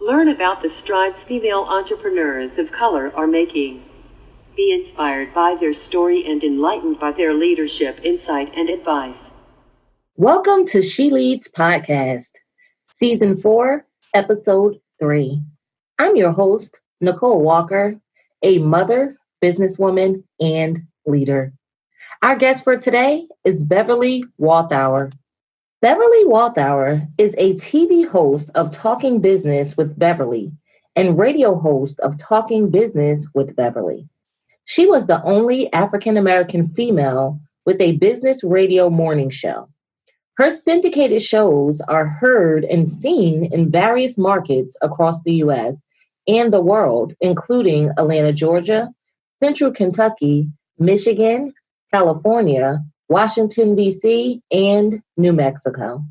Learn about the strides female entrepreneurs of color are making. Be inspired by their story and enlightened by their leadership, insight, and advice. Welcome to She Leads Podcast, Season 4, Episode 3. I'm your host, Nicole Walker, a mother, businesswoman, and leader. Our guest for today is Beverly Walthour. Beverly Walthour is a TV host of Talking Business with Beverly and radio host of Talking Business with Beverly. She was the only African-American female with a business radio morning show. Her syndicated shows are heard and seen in various markets across the U.S. and the world, including Atlanta, Georgia, Central Kentucky, Michigan, California, Washington, D.C., and New Mexico.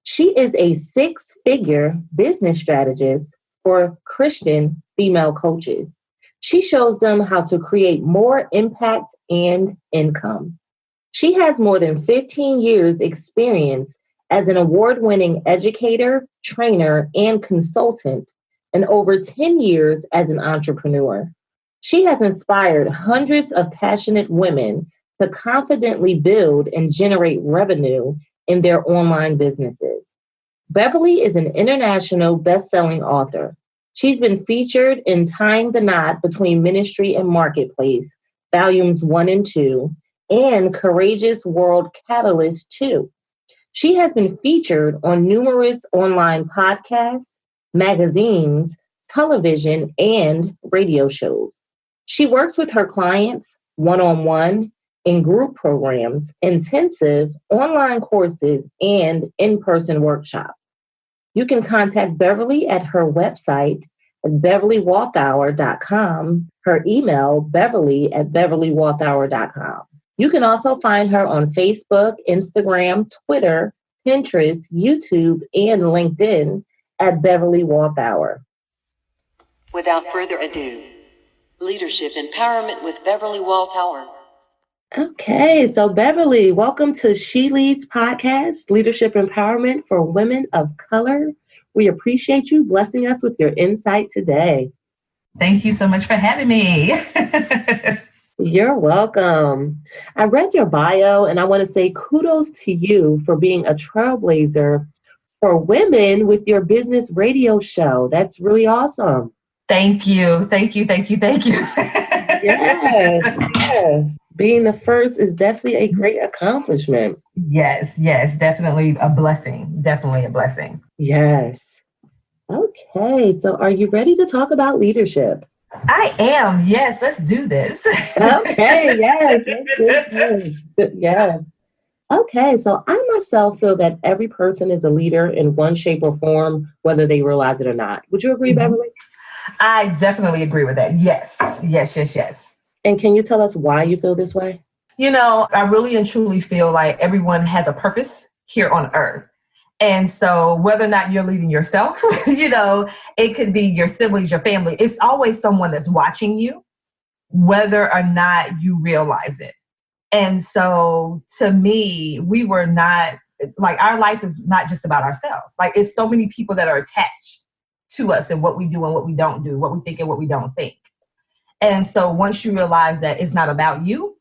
She is a six-figure business strategist for Christian female coaches. She shows them how to create more impact and income. She has more than 15 years experience as an award-winning educator, trainer, and consultant, and over 10 years as an entrepreneur. She has inspired hundreds of passionate women to confidently build and generate revenue in their online businesses. Beverly is an international best-selling author. She's been featured in Tying the Knot Between Ministry and Marketplace, Volumes 1 and 2, and Courageous World Catalyst 2. She has been featured on numerous online podcasts, magazines, television, and radio shows. She works with her clients one-on-one, in group programs, intensive online courses, and in-person workshops. You can contact Beverly at her website at beverlywalthour.com, her email beverly@beverlywalthour.com. You can also find her on Facebook, Instagram, Twitter, Pinterest, YouTube, and LinkedIn at Beverly Walthour. Without further ado, Leadership Empowerment with Beverly Walthour. Okay, so Beverly, welcome to She Leads Podcast, Leadership Empowerment for Women of Color. We appreciate you blessing us with your insight today. Thank you so much for having me. You're welcome. I read your bio and I want to say kudos to you for being a trailblazer for women with your business radio show. That's really awesome. Thank you. Yes. Being the first is definitely a great accomplishment. Yes, definitely a blessing. Yes. Okay, so are you ready to talk about leadership? I am. Yes, let's do this. Okay, yes. Yes. Okay, so I myself feel that every person is a leader in one shape or form, whether they realize it or not. Would you agree, Beverly? I definitely agree with that. Yes. And can you tell us why you feel this way? You know, I really and truly feel like everyone has a purpose here on earth. And so whether or not you're leading yourself, it could be your siblings, your family. It's always someone that's watching you, whether or not you realize it. And so to me, we were not, like, our life is not just about ourselves. Like, it's so many people that are attached to us and what we do and what we don't do, what we think and what we don't think. And so once you realize that it's not about you,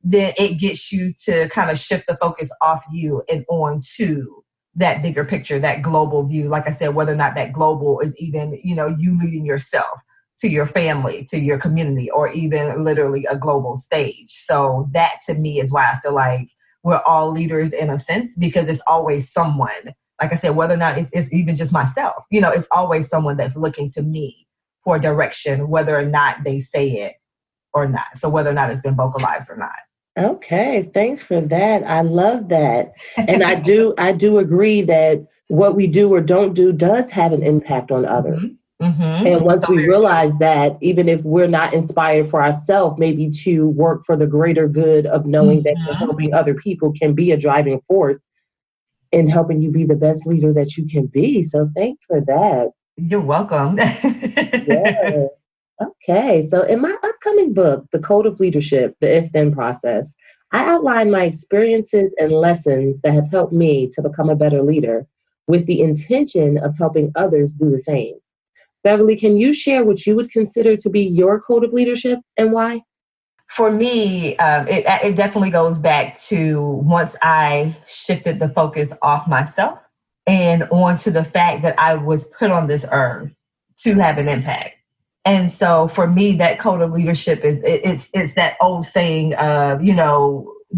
then it gets you to kind of shift the focus off you and on to that bigger picture, that global view. Like I said, whether or not that global is even, you leading yourself to your family, to your community, or even literally a global stage. So that to me is why I feel like we're all leaders in a sense, because it's always someone, like I said, whether or not it's even just myself, it's always someone that's looking to me for direction, whether or not they say it or not. So whether or not it's been vocalized or not. Okay, thanks for that. I love that. And I do agree that what we do or don't do does have an impact on others. Mm-hmm. And once we realize that, even if we're not inspired for ourselves, maybe to work for the greater good of knowing that you're helping other people can be a driving force in helping you be the best leader that you can be. So thanks for that. You're welcome. Yeah. Okay, so in my upcoming book, The Code of Leadership, The If-Then Process, I outline my experiences and lessons that have helped me to become a better leader with the intention of helping others do the same. Beverly, can you share what you would consider to be your code of leadership and why? For me, it definitely goes back to once I shifted the focus off myself and onto the fact that I was put on this earth to have an impact. And so for me, that code of leadership it's that old saying of,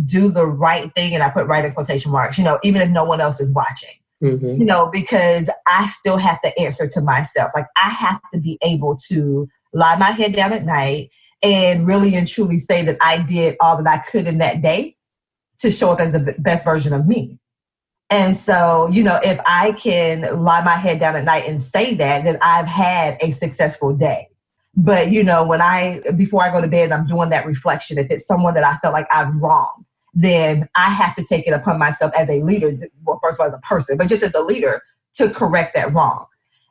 do the right thing. And I put right in quotation marks, even if no one else is watching. Mm-hmm. Because I still have to answer to myself. Like I have to be able to lie my head down at night and really and truly say that I did all that I could in that day to show up as the best version of me. And so, if I can lie my head down at night and say that, then I've had a successful day. But, before I go to bed, I'm doing that reflection. If it's someone that I felt like I've wronged, then I have to take it upon myself as a leader, well, first of all, as a person, but just as a leader to correct that wrong.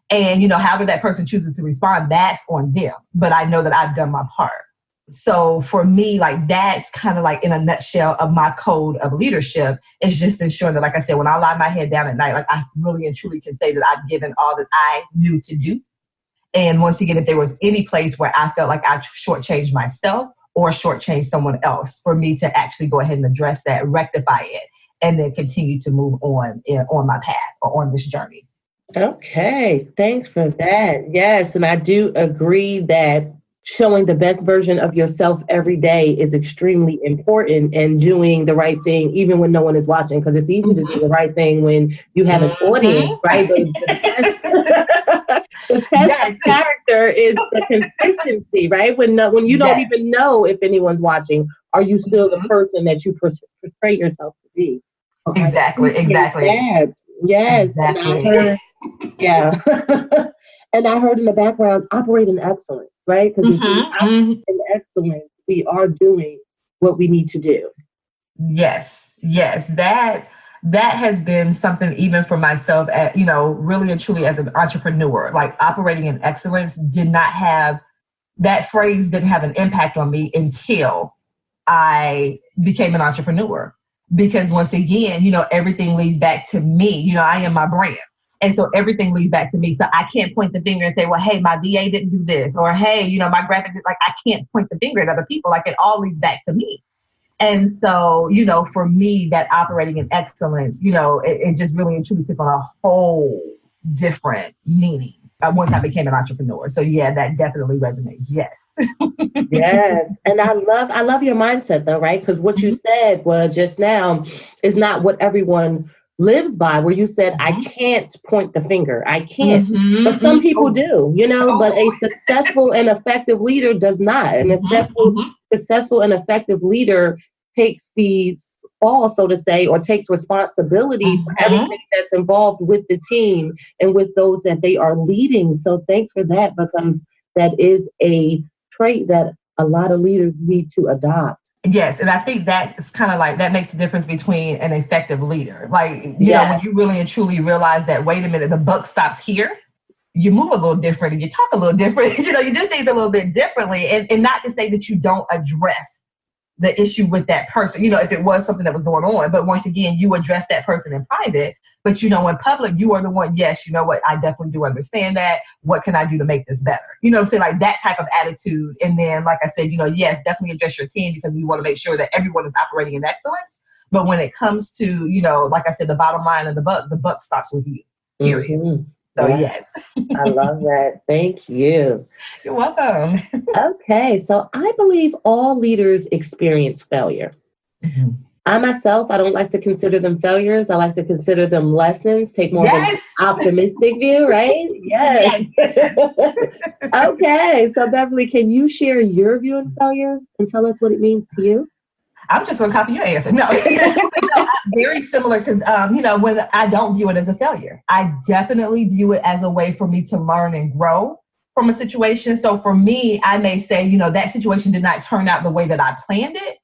And, however that person chooses to respond, that's on them. But I know that I've done my part. So for me, like that's kind of like in a nutshell of my code of leadership is just ensuring that, like I said, when I lie my head down at night, like I really and truly can say that I've given all that I knew to do. And once again, if there was any place where I felt like I shortchanged myself or shortchanged someone else, for me to actually go ahead and address that, rectify it, and then continue to move on my path or on this journey. Okay, thanks for that. Yes, and I do agree that showing the best version of yourself every day is extremely important, and doing the right thing even when no one is watching, because it's easy to do the right thing when you have an audience, right? The test of character is the consistency, right? When you don't even know if anyone's watching, are you still the person that you portray yourself to be? Exactly. Yes. Exactly. And I heard in the background, operate in excellence, right? Because if we operate in excellence, we are doing what we need to do. Yes. That has been something even for myself, really and truly as an entrepreneur, like operating in excellence that phrase didn't have an impact on me until I became an entrepreneur. Because once again, everything leads back to me. I am my brand. And so everything leads back to me. So I can't point the finger and say, well, hey, my VA didn't do this. Or, hey, my graphic, like I can't point the finger at other people. Like it all leads back to me. And so, for me, that operating in excellence, it just really and truly took on a whole different meaning once I became an entrepreneur. So yeah, that definitely resonates. Yes. Yes. And I love your mindset though, right? Because what you said was just now is not what everyone lives by, where you said, I can't point the finger. I can't. But some people do, but a successful and effective leader does not. An successful and effective leader takes the fall, so to say, or takes responsibility for everything that's involved with the team and with those that they are leading. So thanks for that, because that is a trait that a lot of leaders need to adopt. Yes, and I think that's kind of like, that makes the difference between an effective leader. Like, you know, when you really and truly realize that, wait a minute, the buck stops here, you move a little different and you talk a little different, you do things a little bit differently. And not to say that you don't address the issue with that person, if it was something that was going on. But once again, you address that person in private, but in public, you are the one, yes, you know what, I definitely do understand that. What can I do to make this better? So like that type of attitude. And then, like I said, yes, definitely address your team, because we want to make sure that everyone is operating in excellence. But when it comes to, like I said, the bottom line of the buck stops with you, period. So yes. I love that. Thank you. You're welcome. Okay. So I believe all leaders experience failure. I myself, I don't like to consider them failures. I like to consider them lessons, take more of an optimistic view, right? Yes. Okay. So Beverly, can you share your view on failure and tell us what it means to you? I'm just going to copy your answer. No, very similar, because, when I don't view it as a failure, I definitely view it as a way for me to learn and grow from a situation. So for me, I may say, that situation did not turn out the way that I planned it.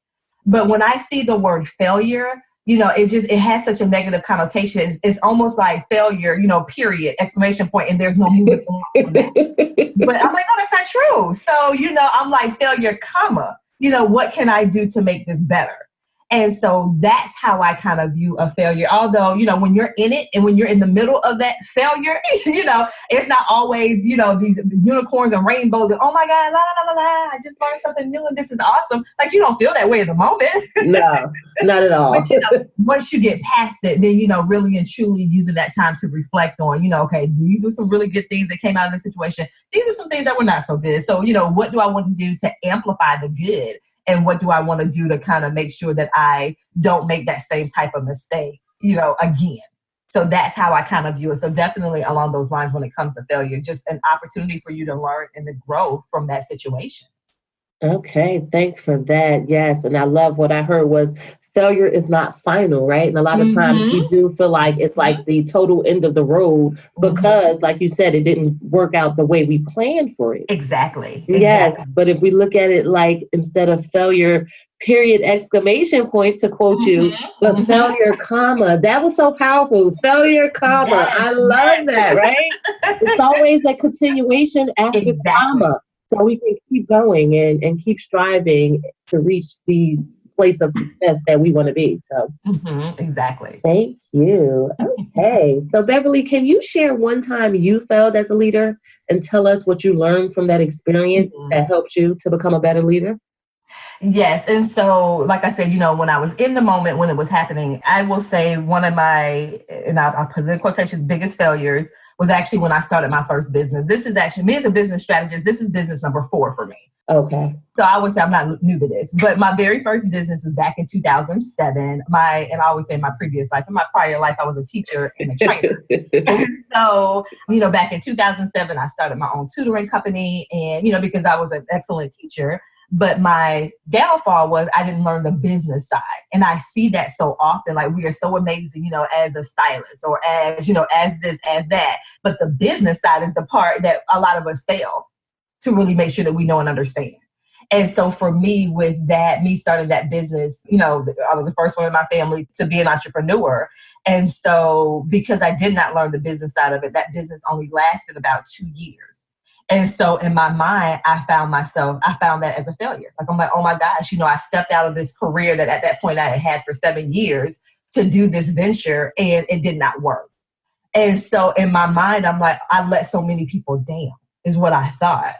But when I see the word failure, it has such a negative connotation. It's almost like failure, period, exclamation point, and there's no moving on. But I'm like, no, that's not true. So, I'm like, failure, comma. What can I do to make this better? And so that's how I kind of view a failure. Although, when you're in it and when you're in the middle of that failure, it's not always, these unicorns and rainbows and, oh my God, la, la, la, la, I just learned something new and this is awesome. Like, you don't feel that way at the moment. No, not at all. But, once you get past it, then, really and truly using that time to reflect on, okay, these were some really good things that came out of the situation. These are some things that were not so good. So, what do I want to do to amplify the good? And what do I want to do to kind of make sure that I don't make that same type of mistake, again? So that's how I kind of view it. So definitely along those lines when it comes to failure, just an opportunity for you to learn and to grow from that situation. Okay, thanks for that. Yes, and I love what I heard was failure is not final, right? And a lot of times we do feel like it's like the total end of the road because, like you said, it didn't work out the way we planned for it. Exactly. Yes, but if we look at it like instead of failure, period, exclamation point, to quote you, but failure, comma, that was so powerful. Failure, comma. Yes, I love that, right? It's always a continuation after comma. So we can keep going and keep striving to reach the place of success that we want to be. So exactly. Thank you. Okay. So Beverly, can you share one time you failed as a leader and tell us what you learned from that experience that helped you to become a better leader? Yes. And so, like I said, when I was in the moment when it was happening, I will say one of my, and I'll put it in quotations, biggest failures was actually when I started my first business. This is actually, me as a business strategist, this is business number 4 for me. Okay. So I would say I'm not new to this, but my very first business was back in 2007. And I always say in my previous life, in my prior life, I was a teacher and a trainer. So, back in 2007, I started my own tutoring company and, because I was an excellent teacher. But my downfall was I didn't learn the business side. And I see that so often, like we are so amazing, as a stylist or as, as this, as that. But the business side is the part that a lot of us fail to really make sure that we know and understand. And so for me, with that, me starting that business, I was the first one in my family to be an entrepreneur. And so because I did not learn the business side of it, that business only lasted about 2 years. And so in my mind, I found that as a failure. Like, I'm like, oh my gosh, I stepped out of this career that at that point I had had for 7 years to do this venture and it did not work. And so in my mind, I'm like, I let so many people down is what I thought.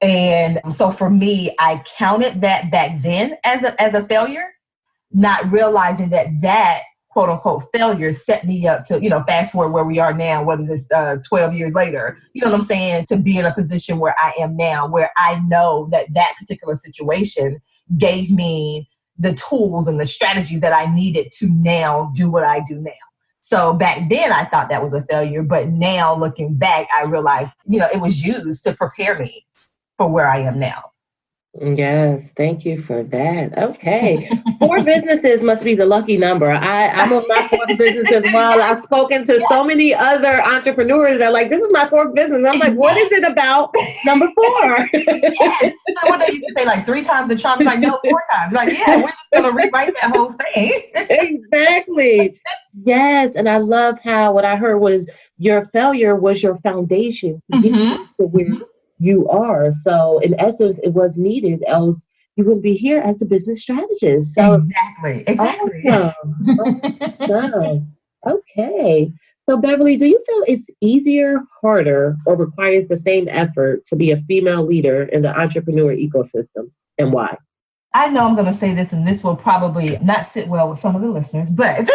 And so for me, I counted that back then as a failure, not realizing that quote unquote failure set me up to, fast forward where we are now, what is this, 12 years later, you know what I'm saying, to be in a position where I am now, where I know that particular situation gave me the tools and the strategies that I needed to now do what I do now. So back then I thought that was a failure, but now looking back, I realized, it was used to prepare me for where I am now. Yes, thank you for that. Okay. 4 businesses must be the lucky number. I'm on my 4th business as well. I've spoken to so many other entrepreneurs that are like, this is my 4th business. I'm like, what is it about number 4? Yes. So what they used to say, like 3 times the charm, like, no, 4 times. Like, yeah, we're just going to rewrite that whole thing. Exactly. Yes. And I love how what I heard was your failure was your foundation to get to where you are. So in essence, it was needed, else you wouldn't be here as a business strategist. So Exactly. Awesome. Okay. So Beverly, do you feel it's easier, harder, or requires the same effort to be a female leader in the entrepreneur ecosystem, and why? I know I'm going to say this, and this will probably not sit well with some of the listeners, but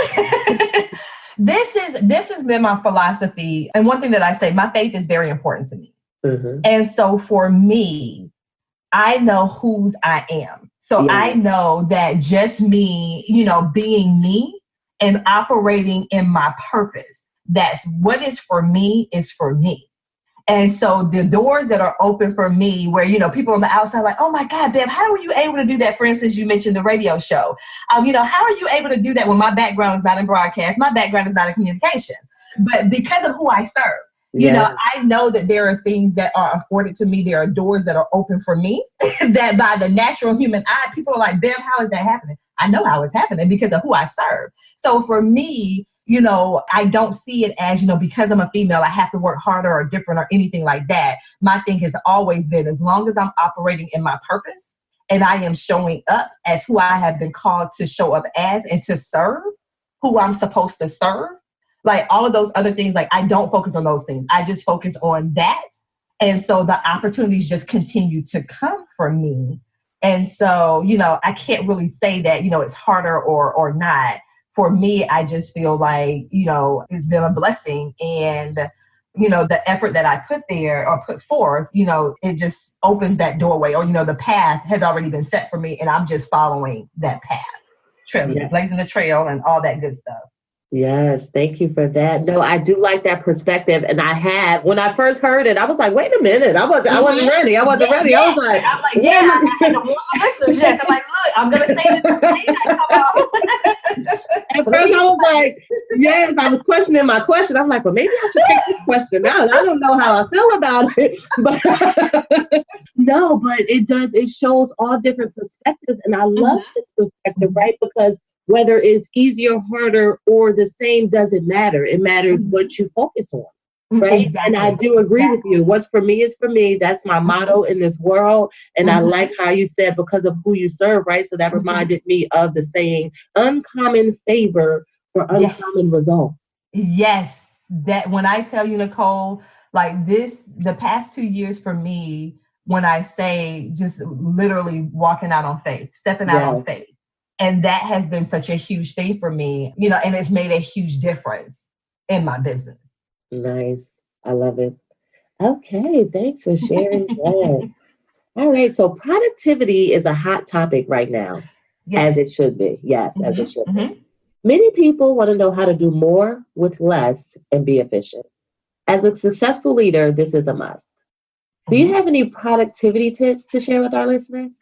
this has been my philosophy. And one thing that I say, my faith is very important to me. And so for me, I know whose I am. So I know that just me, being me and operating in my purpose, that's what is for me is for me. And so the doors that are open for me where, people on the outside are like, oh my God, Bev, how were you able to do that? For instance, you mentioned the radio show. How are you able to do that when my background is not in broadcast? My background is not in communication. But because of who I serve, I know that there are things that are afforded to me. There are doors that are open for me that by the natural human eye, people are like, Bev, how is that happening? I know how it's happening because of who I serve. So for me, I don't see it as, because I'm a female, I have to work harder or different or anything like that. My thing has always been, as long as I'm operating in my purpose and I am showing up as who I have been called to show up as and to serve who I'm supposed to serve, like all of those other things, like I don't focus on those things. I just focus on that. And so the opportunities just continue to come for me. And so, I can't really say that, it's harder or not. For me, I just feel like, it's been a blessing. And, the effort that I put there or put forth, it just opens that doorway, or, the path has already been set for me and I'm just following that path, blazing the trail and all that good stuff. Yes, thank you for that. No, I do like that perspective. And when I first heard it, I was like, wait a minute. I wasn't ready. I wasn't ready. I was like, I'm like, I had to warn the listeners. Yes. I'm like, look, I'm going to say this. At first I was like, yes, I was questioning my question. I'm like, well, maybe I should take this question out. I don't know how I feel about it. But no, but it shows all different perspectives. And I love this perspective, right? Because whether it's easier, harder, or the same doesn't matter. It matters what you focus on, right? Exactly. And I do agree with you. What's for me is for me. That's my motto in this world. And I like how you said because of who you serve, right? So that reminded me of the saying, uncommon favor for uncommon results. Yes. That when I tell you, Nicole, like the past 2 years for me, when I say just literally walking out on faith, stepping out on faith. And that has been such a huge thing for me, and it's made a huge difference in my business. Nice. I love it. Okay. Thanks for sharing that. All right. So productivity is a hot topic right now, as it should be. Yes, as it should be. Many people want to know how to do more with less and be efficient. As a successful leader, this is a must. Do you have any productivity tips to share with our listeners?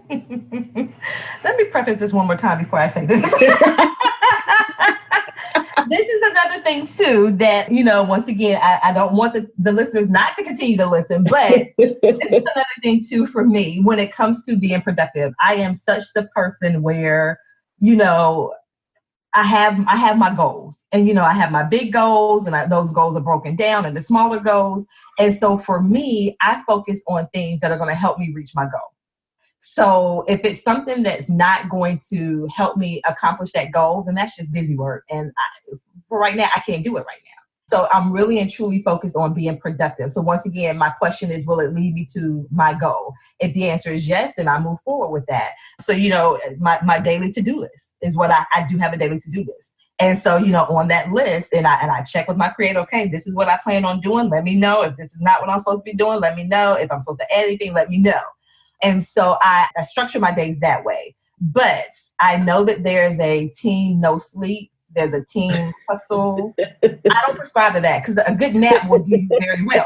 Let me preface this one more time before I say this. This is another thing, too, that, once again, I don't want the listeners not to continue to listen, but this is another thing, too, for me when it comes to being productive. I am such the person where, I have my goals and, I have my big goals and those goals are broken down into smaller goals. And so for me, I focus on things that are going to help me reach my goal. So if it's something that's not going to help me accomplish that goal, then that's just busy work. And for right now, I can't do it right now. So I'm really and truly focused on being productive. So once again, my question is, will it lead me to my goal? If the answer is yes, then I move forward with that. So, my daily to-do list is what I do have a daily to-do list. And so, on that list, and I check with my creator, okay, this is what I plan on doing. Let me know. If this is not what I'm supposed to be doing, let me know. If I'm supposed to add anything, let me know. And so I structure my days that way. But I know that there's a team no sleep. There's a team hustle. I don't prescribe to that because a good nap will do you very well.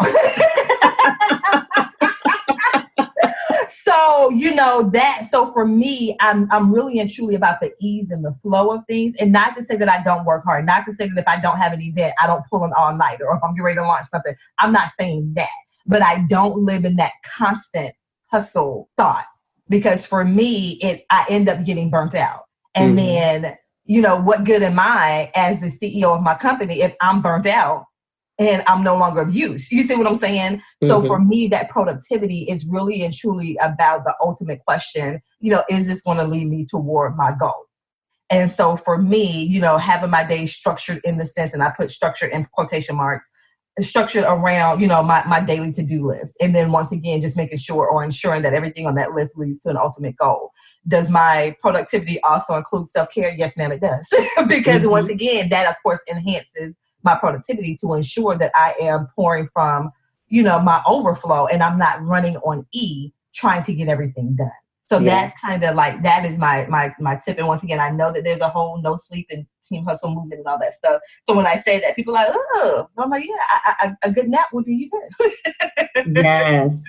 So for me, I'm really and truly about the ease and the flow of things. And not to say that I don't work hard, not to say that if I don't have an event, I don't pull an all-nighter, or if I'm getting ready to launch something. I'm not saying that. But I don't live in that constant hustle thought, because for me, I end up getting burnt out. And then, what good am I as the CEO of my company if I'm burnt out and I'm no longer of use? You see what I'm saying? So for me, that productivity is really and truly about the ultimate question, is this going to lead me toward my goal? And so for me, having my day structured in the sense, and I put structure in quotation marks, structured around, my daily to-do list. And then once again, just making sure or ensuring that everything on that list leads to an ultimate goal. Does my productivity also include self-care? Yes, ma'am, it does. Because once again, that of course enhances my productivity to ensure that I am pouring from, my overflow and I'm not running on E trying to get everything done. So that's kind of like, that is my tip. And once again, I know that there's a whole no sleep and team hustle movement and all that stuff. So when I say that, people are like, oh, I'm like, a good nap will do you good.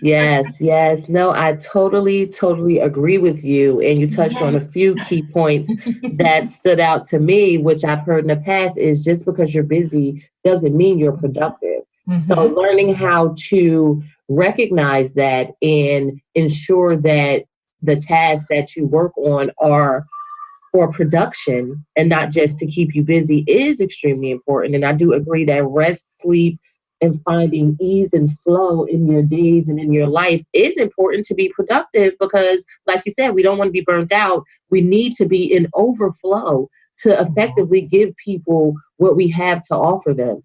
Yes. No, I totally agree with you. And you touched on a few key points that stood out to me, which I've heard in the past, is just because you're busy doesn't mean you're productive. So learning how to recognize that and ensure that the tasks that you work on are for production and not just to keep you busy is extremely important. And I do agree that rest, sleep, and finding ease and flow in your days and in your life is important to be productive because, like you said, we don't want to be burnt out. We need to be in overflow to effectively give people what we have to offer them.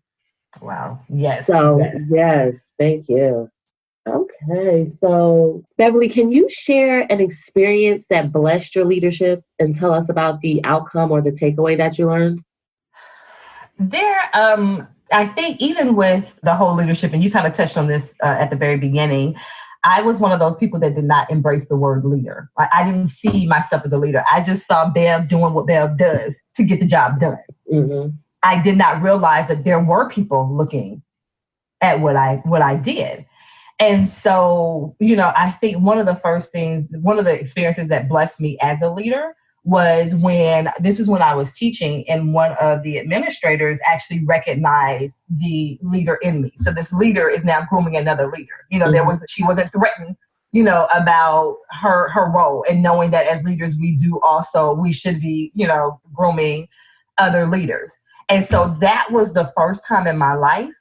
Wow. Yes. So, Yes. yes, thank you. Okay, so Beverly, can you share an experience that blessed your leadership and tell us about the outcome or the takeaway that you learned? I think even with the whole leadership, and you kind of touched on this at the very beginning, I was one of those people that did not embrace the word leader. I didn't see myself as a leader. I just saw Bev doing what Bev does to get the job done. Mm-hmm. I did not realize that there were people looking at what I did. And so, I think one of the experiences that blessed me as a leader was when I was teaching, and one of the administrators actually recognized the leader in me. So this leader is now grooming another leader. She wasn't threatened, about her role, and knowing that as leaders, we should be, grooming other leaders. And so that was the first time in my life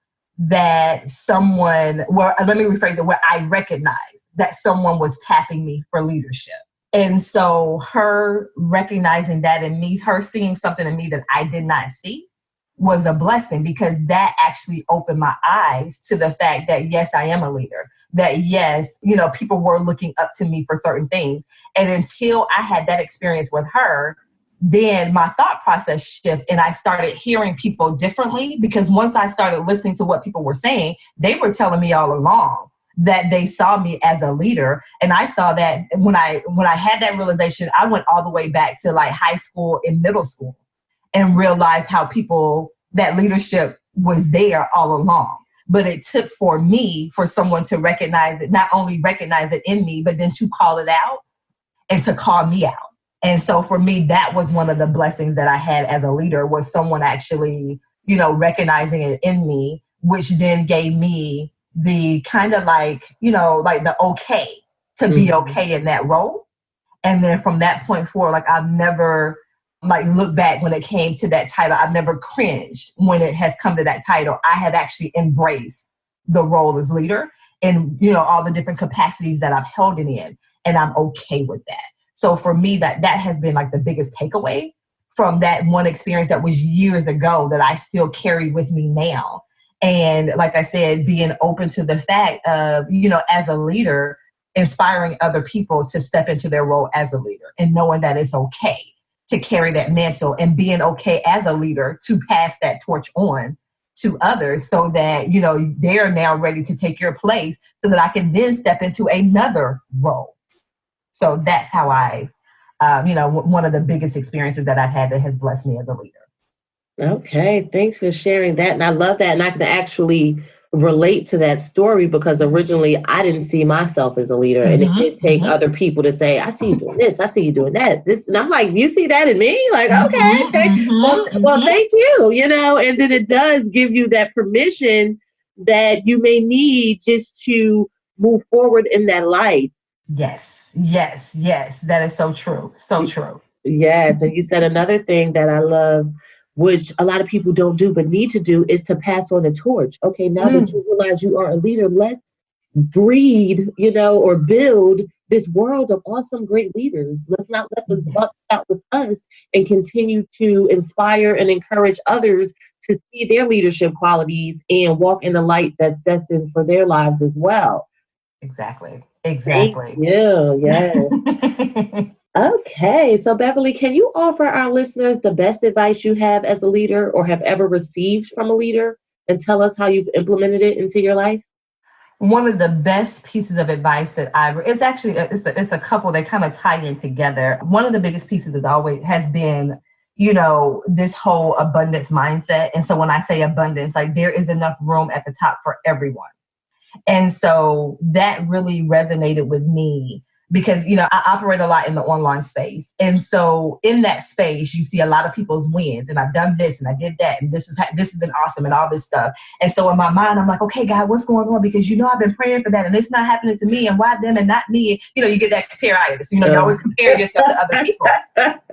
that let me rephrase it, where I recognized that someone was tapping me for leadership. And so her recognizing that in me, her seeing something in me that I did not see, was a blessing, because that actually opened my eyes to the fact that, yes, I am a leader, that, yes, people were looking up to me for certain things. And until I had that experience with her, then my thought process shifted, and I started hearing people differently, because once I started listening to what people were saying, they were telling me all along that they saw me as a leader. And I saw that when I had that realization, I went all the way back to like high school and middle school and realized how that leadership was there all along. But it took for someone to recognize it, not only recognize it in me, but then to call it out and to call me out. And so for me, that was one of the blessings that I had as a leader, was someone actually, recognizing it in me, which then gave me the kind of like the okay to be okay in that role. And then from that point forward, I've never looked back when it came to that title. I've never cringed when it has come to that title. I have actually embraced the role as leader and, all the different capacities that I've held it in. And I'm okay with that. So for me, that has been the biggest takeaway from that one experience that was years ago that I still carry with me now. And like I said, being open to the fact of, as a leader, inspiring other people to step into their role as a leader, and knowing that it's okay to carry that mantle, and being okay as a leader to pass that torch on to others, so that, they're now ready to take your place, so that I can then step into another role. So that's how one of the biggest experiences that I've had that has blessed me as a leader. Okay, thanks for sharing that. And I love that. And I can actually relate to that story, because originally I didn't see myself as a leader. And it did take other people to say, I see you doing this, I see you doing that. This, and I'm like, you see that in me? Okay, well, thank you, and then it does give you that permission that you may need just to move forward in that light. Yes. That is so true. So true. Yes. And you said another thing that I love, which a lot of people don't do but need to do, is to pass on the torch. Okay, now that you realize you are a leader, let's breed, or build this world of awesome, great leaders. Let's not let the buck stop with us, and continue to inspire and encourage others to see their leadership qualities and walk in the light that's destined for their lives as well. Exactly. Thank you. Yeah. Okay. So Beverly, can you offer our listeners the best advice you have as a leader or have ever received from a leader, and tell us how you've implemented it into your life? One of the best pieces of advice that it's a couple that kind of tie in together. One of the biggest pieces that always has been, this whole abundance mindset. And so when I say abundance, there is enough room at the top for everyone. And so that really resonated with me, because, I operate a lot in the online space. And so in that space, you see a lot of people's wins, and I've done this and I did that. And this has been awesome and all this stuff. And so in my mind, I'm like, okay, God, what's going on? Because, I've been praying for that and it's not happening to me, and why them and not me? You get that compare-itis, you always compare yourself to other people.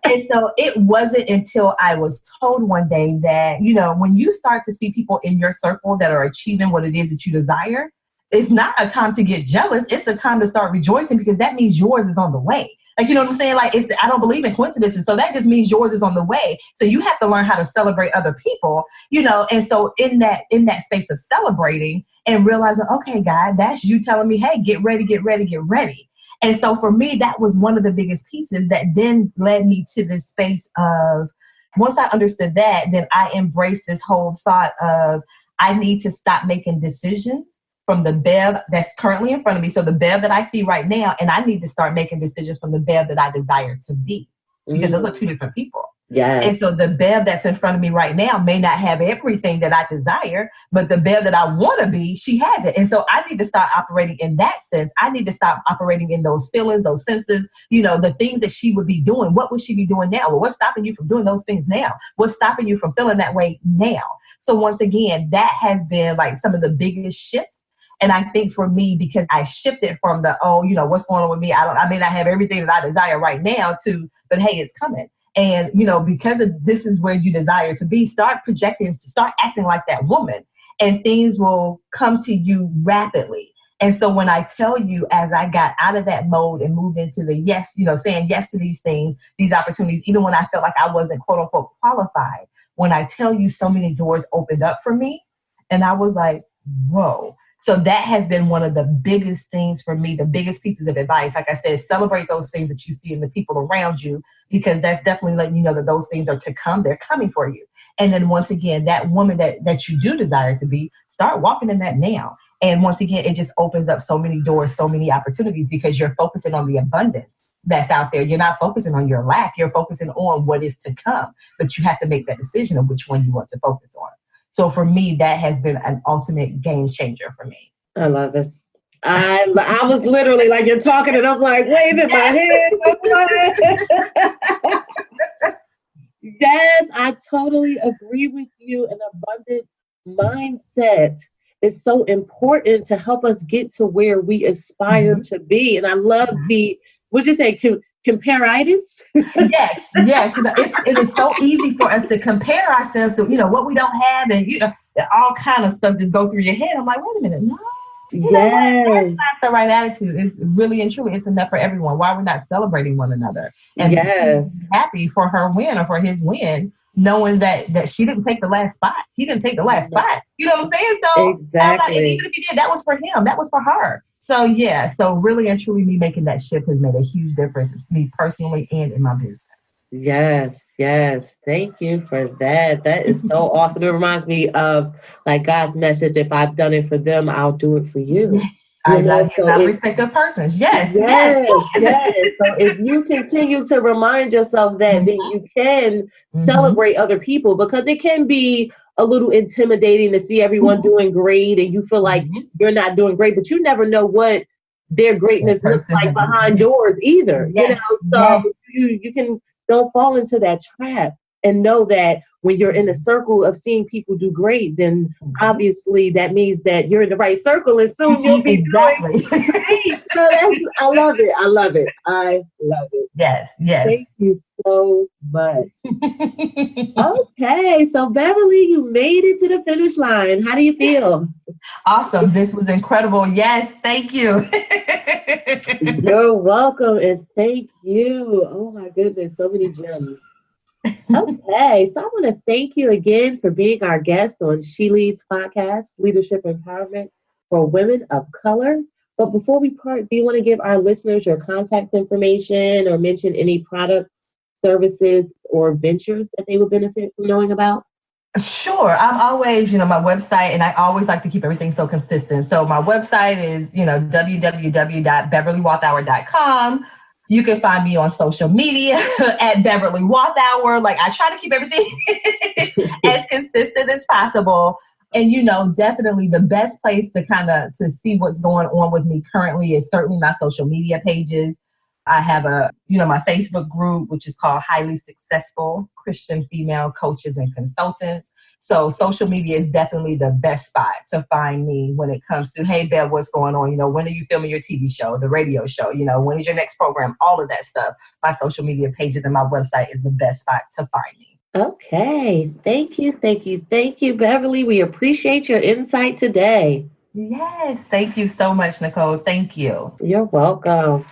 And so it wasn't until I was told one day that, when you start to see people in your circle that are achieving what it is that you desire, it's not a time to get jealous. It's a time to start rejoicing, because that means yours is on the way. Like, you know what I'm saying? Like, I don't believe in coincidences. So that just means yours is on the way. So you have to learn how to celebrate other people, and so in that space of celebrating and realizing, okay, God, that's you telling me, hey, get ready, get ready, get ready. And so for me, that was one of the biggest pieces that then led me to this space of, once I understood that, then I embraced this whole thought of, I need to stop making decisions from the Bev that's currently in front of me. So the Bev that I see right now, and I need to start making decisions from the Bev that I desire to be, because those are two different people. Yeah. And so the Bev that's in front of me right now may not have everything that I desire, but the Bev that I want to be, she has it. And so I need to start operating in that sense. I need to stop operating in those feelings, those senses, the things that she would be doing. What would she be doing now? Well, what's stopping you from doing those things now? What's stopping you from feeling that way now? So once again, that has been like some of the biggest shifts. And I think for me, because I shifted from the, what's going on with me? I may not have everything that I desire right now to, but hey, it's coming. And, because of this is where you desire to be, start projecting, start acting like that woman, and things will come to you rapidly. And so when I tell you, as I got out of that mode and moved into the yes, saying yes to these things, these opportunities, even when I felt like I wasn't quote unquote qualified, when I tell you so many doors opened up for me, and I was like, whoa. So that has been one of the biggest things for me, the biggest pieces of advice. Like I said, celebrate those things that you see in the people around you, because that's definitely letting you know that those things are to come. They're coming for you. And then once again, that woman that you do desire to be, start walking in that now. And once again, it just opens up so many doors, so many opportunities, because you're focusing on the abundance that's out there. You're not focusing on your lack. You're focusing on what is to come. But you have to make that decision of which one you want to focus on. So for me, that has been an ultimate game changer for me. I love it. I was literally like, you're talking and I'm like waving my hand. Yes, I totally agree with you. An abundant mindset is so important to help us get to where we aspire to be. And I love would you say compare-itis? Yes. It is so easy for us to compare ourselves to, what we don't have, and, all kind of stuff just go through your head. I'm like, wait a minute, no. That's not the right attitude. It's really and truly, it's enough for everyone. Why we're not celebrating one another and happy for her win or for his win, knowing that she didn't take the last spot. He didn't take the last spot. You know what I'm saying? So exactly. And even if he did, that was for him. That was for her. So so really and truly, me making that shift has made a huge difference, me personally and in my business. Yes. Thank you for that. That is so awesome. It reminds me of like God's message. If I've done it for them, I'll do it for you. I respect of persons. Yes. So if you continue to remind yourself that, then you can celebrate other people, because it can be a little intimidating to see everyone doing great and you feel like you're not doing great, but you never know what their greatness looks like behind doors either. So you can don't fall into that trap, and know that when you're in a circle of seeing people do great, then obviously that means that you're in the right circle, and soon you'll be doing great. So I love it. Yes. Thank you so much. Okay, so Beverly, you made it to the finish line. How do you feel? Awesome. This was incredible. Yes, thank you. You're welcome, and thank you. Oh my goodness, so many gems. Okay, so I want to thank you again for being our guest on She Leads podcast, Leadership Empowerment for Women of Color. But before we part, do you want to give our listeners your contact information or mention any products, services, or ventures that they would benefit from knowing about? Sure. I'm always, my website, and I always like to keep everything so consistent. So my website is, www.beverlywalthour.com. You can find me on social media at Beverly Walthour. Like, I try to keep everything as consistent as possible. And, definitely the best place to to see what's going on with me currently is certainly my social media pages. I have my Facebook group, which is called Highly Successful Christian Female Coaches and Consultants. So social media is definitely the best spot to find me when it comes to, hey, Bev, what's going on? When are you filming your TV show, the radio show? When is your next program? All of that stuff. My social media pages and my website is the best spot to find me. Okay. Thank you, Beverly. We appreciate your insight today. Yes. Thank you so much, Nicole. Thank you. You're welcome.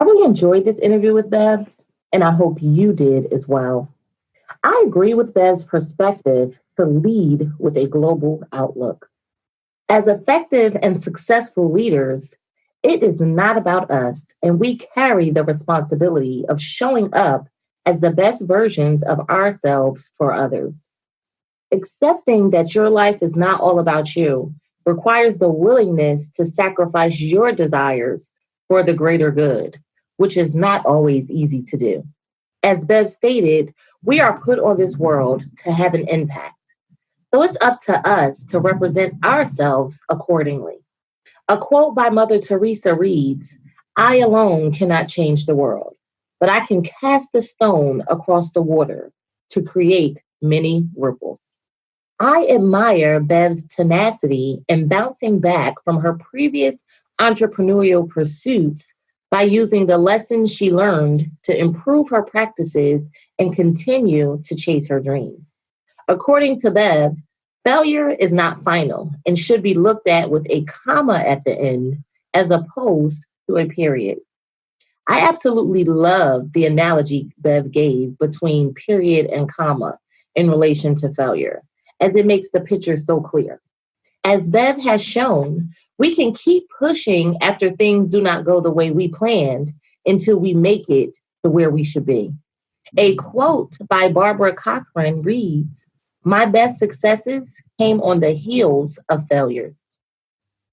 I really enjoyed this interview with Bev, and I hope you did as well. I agree with Bev's perspective to lead with a global outlook. As effective and successful leaders, it is not about us, and we carry the responsibility of showing up as the best versions of ourselves for others. Accepting that your life is not all about you requires the willingness to sacrifice your desires for the greater good, which is not always easy to do. As Bev stated, we are put on this world to have an impact. So it's up to us to represent ourselves accordingly. A quote by Mother Teresa reads, "I alone cannot change the world, but I can cast a stone across the water to create many ripples." I admire Bev's tenacity in bouncing back from her previous entrepreneurial pursuits by using the lessons she learned to improve her practices and continue to chase her dreams. According to Bev, failure is not final and should be looked at with a comma at the end as opposed to a period. I absolutely love the analogy Bev gave between period and comma in relation to failure, as it makes the picture so clear. As Bev has shown, we can keep pushing after things do not go the way we planned until we make it to where we should be. A quote by Barbara Cochran reads, "My best successes came on the heels of failures."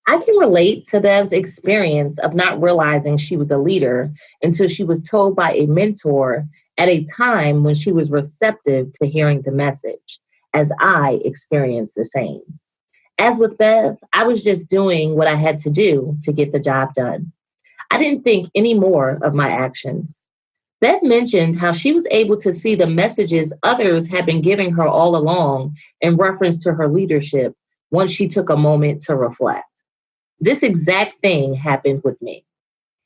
I can relate to Bev's experience of not realizing she was a leader until she was told by a mentor at a time when she was receptive to hearing the message, as I experienced the same. As with Bev, I was just doing what I had to do to get the job done. I didn't think any more of my actions. Bev mentioned how she was able to see the messages others had been giving her all along in reference to her leadership once she took a moment to reflect. This exact thing happened with me.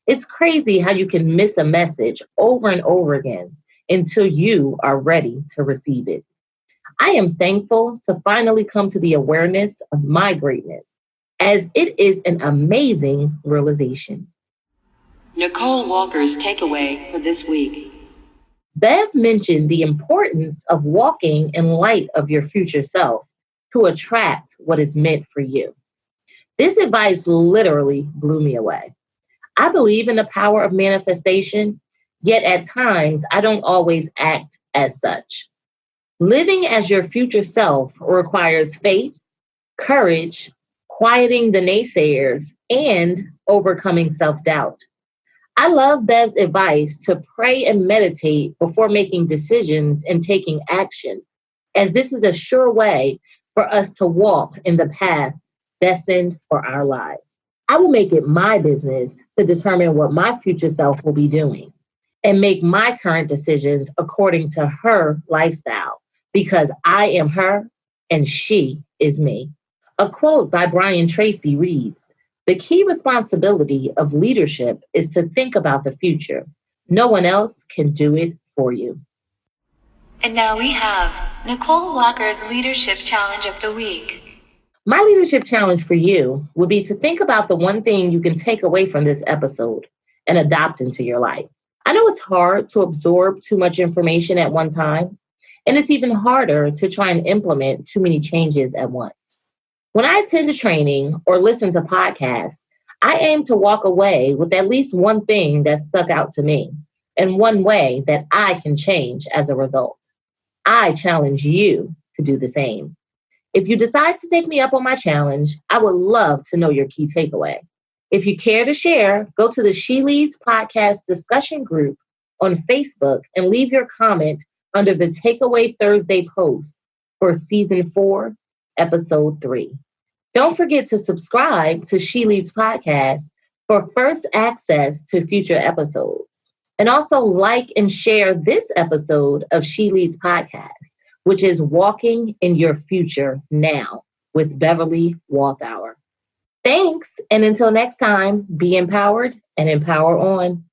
It's crazy how you can miss a message over and over again until you are ready to receive it. I am thankful to finally come to the awareness of my greatness, as it is an amazing realization. Nicole Walker's takeaway for this week. Bev mentioned the importance of walking in light of your future self to attract what is meant for you. This advice literally blew me away. I believe in the power of manifestation, yet at times I don't always act as such. Living as your future self requires faith, courage, quieting the naysayers, and overcoming self-doubt. I love Bev's advice to pray and meditate before making decisions and taking action, as this is a sure way for us to walk in the path destined for our lives. I will make it my business to determine what my future self will be doing and make my current decisions according to her lifestyle, because I am her and she is me. A quote by Brian Tracy reads, "The key responsibility of leadership is to think about the future. No one else can do it for you." And now we have Nicole Walker's Leadership Challenge of the Week. My leadership challenge for you would be to think about the one thing you can take away from this episode and adopt into your life. I know it's hard to absorb too much information at one time, and it's even harder to try and implement too many changes at once. When I attend a training or listen to podcasts, I aim to walk away with at least one thing that stuck out to me and one way that I can change as a result. I challenge you to do the same. If you decide to take me up on my challenge, I would love to know your key takeaway. If you care to share, go to the She Leads podcast discussion group on Facebook and leave your comment under the Takeaway Thursday post, for Season 4, Episode 3. Don't forget to subscribe to She Leads Podcast for first access to future episodes. And also like and share this episode of She Leads Podcast, which is Walking in Your Future Now with Beverly Walthour. Thanks, and until next time, be empowered and empower on.